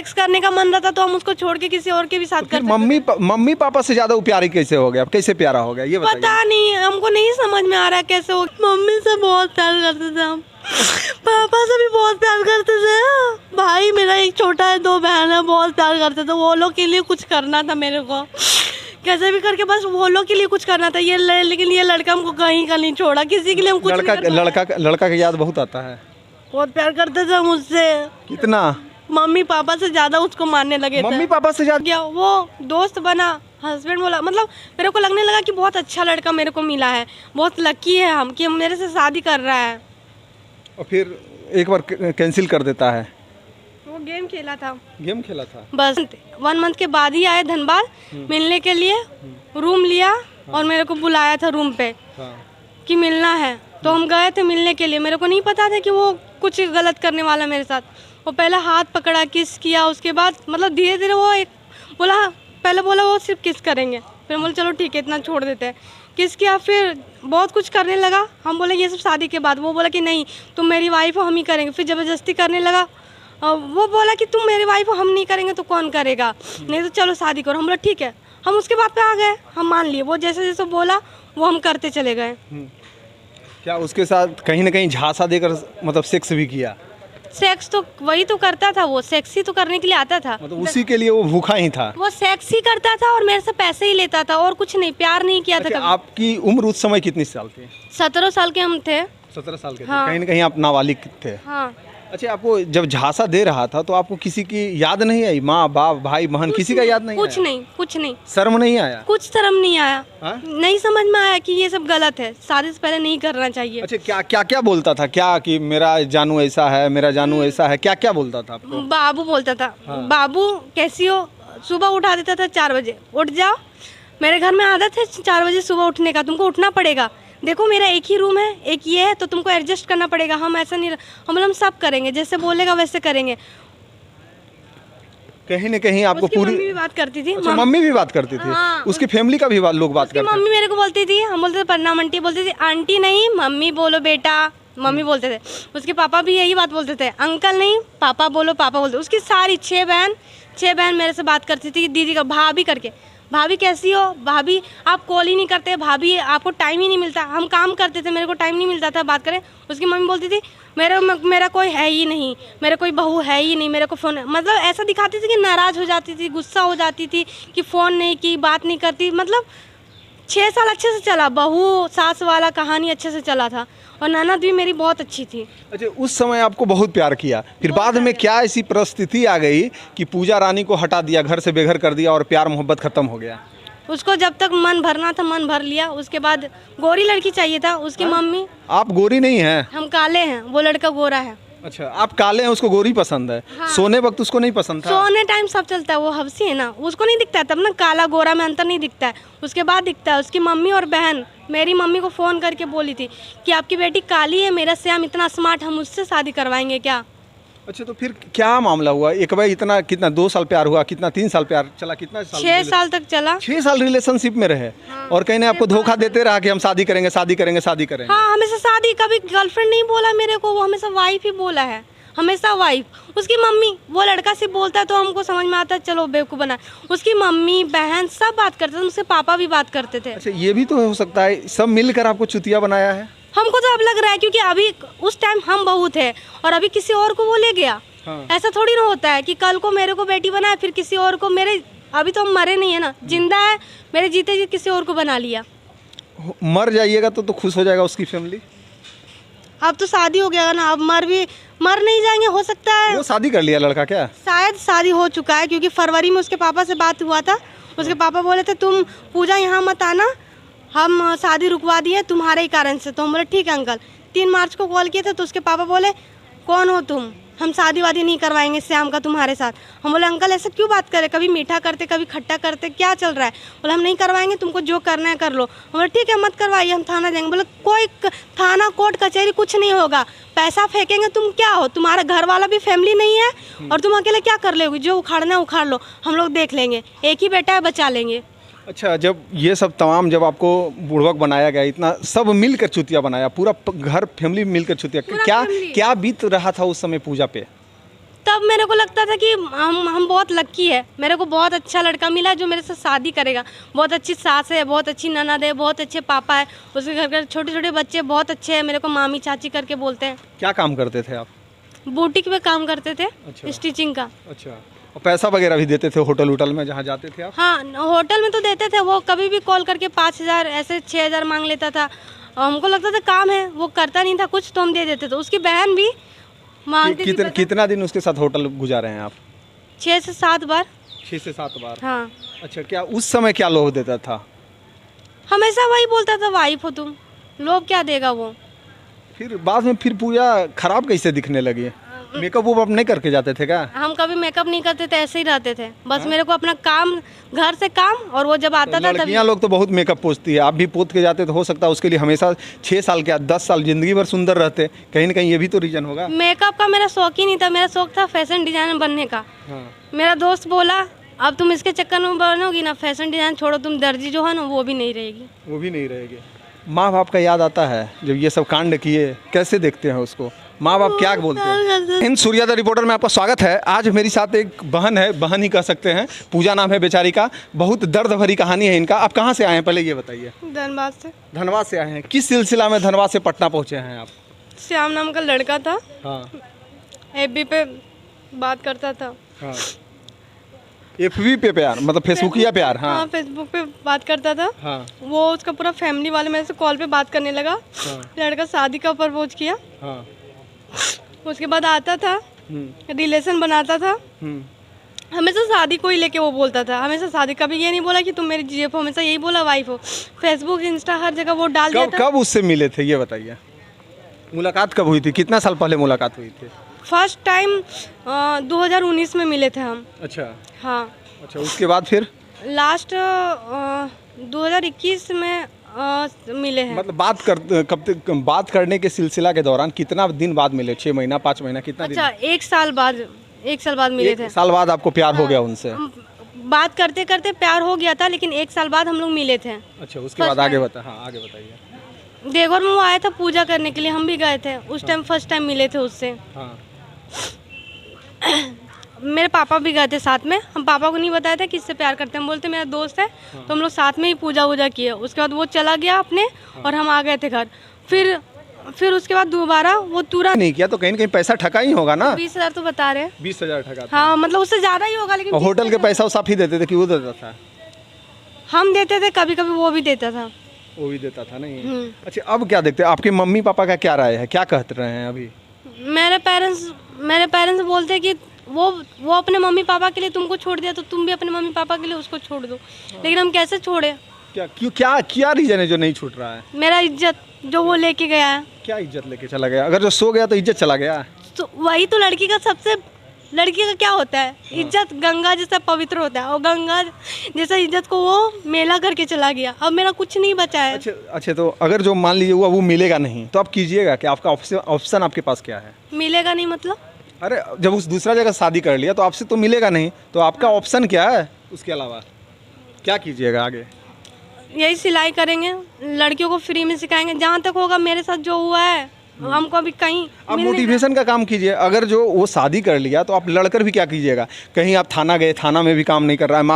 Sex करने का मन रहता तो हम उसको छोड़ के किसी और के भी साथ तो कर फिर सकते। मम्मी पापा से ज्यादा वो प्यारी कैसे हो गया, कैसे प्यारा हो गया ये बताइए। पता नहीं, हमको नहीं समझ में आ रहा कैसे हो। मम्मी से बहुत प्यार करते थे हम, पापा से भी बहुत प्यार करते थे। भाई मेरा एक छोटा है, 2 बहन है, बहुत प्यार करते थे। वो लोग के लिए कुछ करना था मेरे को, कैसे भी करके बस वो लोग के लिए कुछ करना था। लेकिन ये लड़का हमको कहीं का नहीं छोड़ा, किसी के लिए हम कुछ नहीं कर पाए। लड़का की याद बहुत आता है। बहुत प्यार करते थे मुझसे। कितना? मम्मी पापा से ज्यादा उसको मानने लगे थे। मम्मी पापा से ज्यादा? क्या वो दोस्त बना, हस्बैंड बोला, मतलब मेरे को लगने लगा कि बहुत अच्छा लड़का मेरे को मिला है, बहुत लकी है हम कि मेरे से शादी कर रहा है। और फिर एक बार कैंसिल कर देता है। वो गेम खेला था। गेम खेला था बस 1 मंथ के बाद ही आए धनबाद मिलने के लिए, रूम लिया और मेरे को बुलाया था रूम पे कि मिलना है। तो हम गए थे मिलने के लिए। मेरे को नहीं पता था कि वो कुछ गलत करने वाला मेरे साथ। वो पहले हाथ पकड़ा, किस किया, उसके बाद मतलब धीरे धीरे वो एक बोला, पहले बोला वो सिर्फ किस करेंगे, फिर बोले चलो ठीक है इतना छोड़ देते हैं। किस किया, फिर बहुत कुछ करने लगा। हम बोले ये सब शादी के बाद। वो बोला कि नहीं तुम मेरी वाइफ हो, हम ही करेंगे। फिर ज़बरदस्ती करने लगा। वो बोला कि तुम मेरी वाइफ हो, हम नहीं करेंगे तो कौन करेगा, नहीं तो चलो शादी करो। हम बोला ठीक है। हम उसके बाद पे आ गए, हम मान लिए। वो जैसे जैसे बोला वो हम करते चले गए। क्या उसके साथ कहीं ना कहीं झांसा देकर मतलब सेक्स भी किया? सेक्स तो वही तो करता था, वो सेक्स ही तो करने के लिए आता था। मतलब उसी के लिए वो भूखा ही था? वो सेक्स ही करता था और मेरे से पैसे ही लेता था और कुछ नहीं, प्यार नहीं किया था अच्छा, कभी। आपकी उम्र उस समय कितनी साल थी? 17 साल के हम थे। 17 साल के थे। हाँ। कहीं ना कहीं आप नाबालिग थे। हाँ। अच्छा, आपको जब झांसा दे रहा था तो आपको किसी की याद नहीं आई? माँ बाप भाई बहन किसी का याद नहीं कुछ आया? नहीं, कुछ नहीं, शर्म नहीं आया? कुछ शर्म नहीं आया। हाँ? नहीं समझ में आया कि ये सब गलत है, शादी से पहले नहीं करना चाहिए। अच्छा, क्या क्या बोलता था? क्या कि मेरा जानू ऐसा है, मेरा जानू ऐसा है, क्या क्या बोलता था आपको? बाबू बोलता था। हाँ। बाबू कैसी हो, सुबह उठा देता था 4 बजे, उठ जाओ। मेरे घर में आदत है 4 बजे सुबह उठने का, तुमको उठना पड़ेगा। देखो मेरा एक ही रूम है, एक ये है, तो तुमको एडजस्ट करना पड़ेगा। हम ऐसा नहीं, हम सब करेंगे, जैसे बोलेगा वैसे करेंगे। कहीं ना कहीं आपको उसकी पूरी मम्मी भी बात करती थी। अच्छा, मम्मी भी बात करती थी? हाँ, उसकी फैमिली का भी लोग बात उसकी करते मम्मी मेरे को बोलती थी, हम बोलते थे प्रणाम आंटी, बोलती थी आंटी नहीं मम्मी बोलो बेटा, मम्मी बोलते थे। उसके पापा भी यही बात बोलते थे, अंकल नहीं पापा बोलो, पापा बोलते। उसकी सारी 6 बहन मेरे से बात करती थी दीदी का, भाभी करके। भाभी कैसी हो, भाभी आप कॉल ही नहीं करते, भाभी आपको टाइम ही नहीं मिलता। हम काम करते थे, मेरे को टाइम नहीं मिलता था बात करें। उसकी मम्मी बोलती थी मेरा कोई है ही नहीं, मेरा कोई बहू है ही नहीं, मेरे को फ़ोन, मतलब ऐसा दिखाती थी कि नाराज़ हो जाती थी, गुस्सा हो जाती थी कि फ़ोन नहीं की, बात नहीं करती। मतलब 6 साल अच्छे से चला, बहू सास वाला कहानी अच्छे से चला था। और ननद भी मेरी बहुत अच्छी थी। अच्छा, उस समय आपको बहुत प्यार किया, फिर बाद में क्या ऐसी परिस्थिति आ गई कि पूजा रानी को हटा दिया, घर से बेघर कर दिया और प्यार मोहब्बत खत्म हो गया? उसको जब तक मन भरना था मन भर लिया। उसके बाद गोरी लड़की चाहिए था उसकी मम्मी। आप गोरी नहीं हैं? हम काले हैं, वो लड़का गोरा है। अच्छा, आप काले हैं, उसको गोरी पसंद है। हाँ। सोने वक्त उसको नहीं पसंद था? सोने टाइम सब चलता है, वो हवसी है ना, उसको नहीं दिखता है तब ना, काला गोरा में अंतर नहीं दिखता है, उसके बाद दिखता है। उसकी मम्मी और बहन मेरी मम्मी को फ़ोन करके बोली थी कि आपकी बेटी काली है, मेरा श्याम इतना स्मार्ट, हम उससे शादी करवाएंगे क्या। अच्छा, तो फिर क्या मामला हुआ? एक बार इतना कितना 2 साल प्यार हुआ, कितना 3 साल प्यार चला, कितना साल? 6 साल तक चला। 6 साल रिलेशनशिप में रहे। हाँ। और कहीं ने आपको धोखा देते रहा कि हम शादी करेंगे, शादी करेंगे, शादी करेंगे। हाँ, हमेशा शादी, कभी गर्लफ्रेंड नहीं बोला मेरे को, वो हमेशा वाइफ ही बोला है, हमेशा वाइफ। उसकी मम्मी, वो लड़का सिर्फ बोलता है तो हमको समझ में आता है चलो बेवकूफ़ बना। उसकी मम्मी बहन सब बात करते थे, उसके पापा भी बात करते थे। अच्छा, ये भी तो हो सकता है सब मिलकर आपको चुतिया बनाया है? हमको तो अब लग रहा है क्योंकि अभी उस टाइम हम बहू थे और अभी किसी और को वो ले गया। हाँ। ऐसा थोड़ी ना होता है कि कल को मेरे को बेटी बनाए फिर किसी और को, मेरे अभी तो हम मरे नहीं है ना, जिंदा है, मेरे जीते जी किसी और को बना लिया। मर जाइएगा तो खुश हो जाएगा उसकी फैमिली? अब तो शादी हो गया ना, अब मर नहीं जाएंगे, हो सकता है। वो शादी कर लिया लड़का क्या? शायद शादी हो चुका है क्योंकि फरवरी में उसके पापा से बात हुआ था। उसके पापा बोले थे तुम पूजा यहाँ मत आना, हम शादी रुकवा दिए तुम्हारे ही कारण से। तो हम बोले ठीक है अंकल। 3 मार्च को कॉल किए थे तो उसके पापा बोले कौन हो तुम, हम शादी वादी नहीं करवाएंगे श्याम का तुम्हारे साथ। हम बोले अंकल ऐसा क्यों बात करे, कभी मीठा करते कभी खट्टा करते, क्या चल रहा है। बोले हम नहीं करवाएंगे, तुमको जो करना है कर लो। हम बोले ठीक है मत करवाइए, हम थाना जाएंगे। बोले कोई थाना कोर्ट कचहरी कुछ नहीं होगा, पैसा फेंकेंगे, तुम क्या हो, तुम्हारा घर वाला भी फैमिली नहीं है और तुम अकेले क्या कर लोगे, जो उखाड़ना है उखाड़ लो, हम लोग देख लेंगे, एक ही बेटा है बचा लेंगे। अच्छा, जब ये सब तमाम जब आपको बुड़बक बनाया गया, इतना सब मिलकर चुतिया बनाया, पूरा घर फैमिली मिलकर चुतिया, पूरा क्या family। क्या बीत रहा था उस समय पूजा पे? तब मेरे को लगता था कि हम बहुत लक्की है, मेरे को बहुत अच्छा लड़का मिला जो मेरे साथ शादी करेगा। बहुत अच्छी सास है, बहुत अच्छी ननद है, बहुत अच्छे पापा है, उसके घर के छोटे छोटे बच्चे बहुत अच्छे हैं, मेरे को मामी चाची करके बोलते हैं। क्या काम करते थे आप? बुटीक में काम करते थे, अच्छा। स्टिचिंग का। अच्छा, और पैसा वगैरह भी देते थे होटल वोटल में जहाँ जाते थे आप? हाँ, होटल में तो देते थे, वो कभी भी कॉल करके 5,000 ऐसे 6,000 मांग लेता था। हमको लगता था काम है, वो करता नहीं था कुछ, तो हम दे देते थे। उसकी बहन भी मांगती थी पैसा। कितना दिन उसके साथ होटल गुजारे हैं आप? 6 से 7 बार। 6 से 7 बार। हाँ, अच्छा, क्या उस समय क्या लोभ देता था? हमेशा वही बोलता था, वाइफ हो तुम, लोग क्या देगा वो। फिर बाद में फिर पूजा खराब कैसे दिखने लगी? मेकअप वूकअप नहीं करके जाते थे क्या? हम कभी मेकअप नहीं करते थे, ऐसे ही रहते थे बस। मेरे को अपना काम, घर से काम, और वो जब आता था तभी। लड़कियां लोग तो बहुत मेकअप पोछती है, आप भी पोत के जाते तो हो सकता है उसके लिए हमेशा 6 साल क्या 10 साल जिंदगी भर सुंदर रहते। कहीं ना कहीं ये भी तो रीजन होगा। मेकअप का मेरा शौक ही नहीं था, मेरा शौक था फैशन डिजाइनर बनने का। हाँ। मेरा दोस्त बोला अब तुम इसके चक्कर में बनोगी ना, फैशन डिजाइन छोड़ो, तुम दर्जी जो है ना वो भी नहीं रहेगी। वो भी नहीं रहेगी। माँ बाप का याद आता है जब ये सब कांड किए, कैसे देखते हैं उसको? माँ बाप क्या बोलते हैं? इन सूर्योदय रिपोर्टर में आपका स्वागत है। आज मेरी साथ एक बहन है, बहन ही कह सकते हैं, पूजा नाम है बेचारी का। बहुत दर्द भरी कहानी है इनका। आप कहाँ से आए हैं पहले ये बताइए? धनबाद से। धनबाद से आए हैं। किस सिलसिला में धनबाद से पटना पहुँचे हैं आप? श्याम नाम का लड़का था, हाँ एफबी पे बात करता था। हाँ, एफबी पे प्यार मतलब फेसबुक या प्यार? हाँ, फेसबुक पे बात करता था। हाँ वो उसका पूरा फैमिली वाले मेरे से कॉल पे बात करने लगा। हाँ लड़का शादी का प्रपोज किया, हाँ। उसके बाद आता था, रिलेशन बनाता था, हमेशा शादी को ही लेके वो बोलता था। हमेशा शादी, कभी ये नहीं बोला कि तुम मेरी जीएफ हो, हमेशा यही बोला वाइफ हो। फेसबुक, इंस्टा, हर जगह वो डाल दिया था। कब उससे मिले थे ये बताइए? मुलाकात कब हुई थी? कितना साल पहले मुलाकात हुई थी? फर्स्ट टाइम 2019 में मिले थे हम। अच्छा हाँ। अच्छा, उसके बाद फिर लास्ट 2021 में मिले हैं। मतलब बात करने के सिलसिला के दौरान कितना दिन बाद मिले? 6 महीना, 5 महीना, कितना अच्छा, 1 साल बाद मिले थे। 1 साल बाद आपको प्यार हो गया उनसे? बात करते करते प्यार हो गया था, लेकिन 1 साल बाद हम लोग मिले थे। अच्छा, उसके बाद आगे बता। हाँ, आगे बताइए। देवघर में वो आया था पूजा करने के लिए, हम भी गए थे उस टाइम। फर्स्ट टाइम मिले थे उससे। हाँ। मेरे पापा भी गए थे साथ में। हम पापा को नहीं बताया था किससे प्यार करते हैं, हम बोलते मेरा दोस्त है। तो हम लोग साथ में ही पूजा वूजा किए। उसके बाद वो चला गया अपने, और हम आ गए थे घर। फिर उसके बाद दोबारा वो तुरंत नहीं किया तो कहीं ना कहीं पैसा ठका ही होगा ना? 20,000 तो बता रहे हैं। 20,000 ठका था? हाँ, मतलब उससे ज़्यादा ही होगा, लेकिन होटल के पैसा उस आप ही देते थे कि वो देता था? हम देते थे, कभी कभी वो भी देता था। वो भी देता था नहीं? अच्छा, अब क्या देखते हैं? आपके मम्मी पापा का क्या राय है, क्या कहते रहे हैं अभी? मेरे पेरेंट्स बोलते हैं कि वो अपने मम्मी पापा के लिए तुमको छोड़ दिया, तो तुम भी अपने मम्मी पापा के लिए उसको छोड़ दो। लेकिन हम कैसे छोड़े? क्या रीजन है जो नहीं छूट रहा है? मेरा इज्जत जो वो लेके गया है। क्या इज्जत लेके चला गया? अगर जो सो गया तो इज्जत चला गया? तो वही तो लड़की का क्या होता है? इज्जत गंगा जैसा पवित्र होता है, और गंगा जैसा इज्जत को वो मेला करके चला गया। अब मेरा कुछ नहीं बचा है। अच्छा, तो अगर जो मान लीजिए वो मिलेगा नहीं, तो आप कीजिएगा कि आपका ऑप्शन आपके पास क्या है? मिलेगा नहीं मतलब? अरे, जब उस दूसरा जगह शादी कर लिया तो आपसे तो मिलेगा नहीं, तो आपका ऑप्शन क्या है? उसके अलावा क्या कीजिएगा आगे? यही सिलाई करेंगे, लड़कियों को फ्री में सिखाएंगे। जहाँ तक होगा, मेरे साथ जो हुआ है हमको अभी कहीं आप मोटिवेशन का काम कीजिए। अगर जो वो शादी कर लिया तो आप लड़कर भी क्या कीजिएगा? कहीं आप थाना गए, थाना में भी काम नहीं कर रहा है,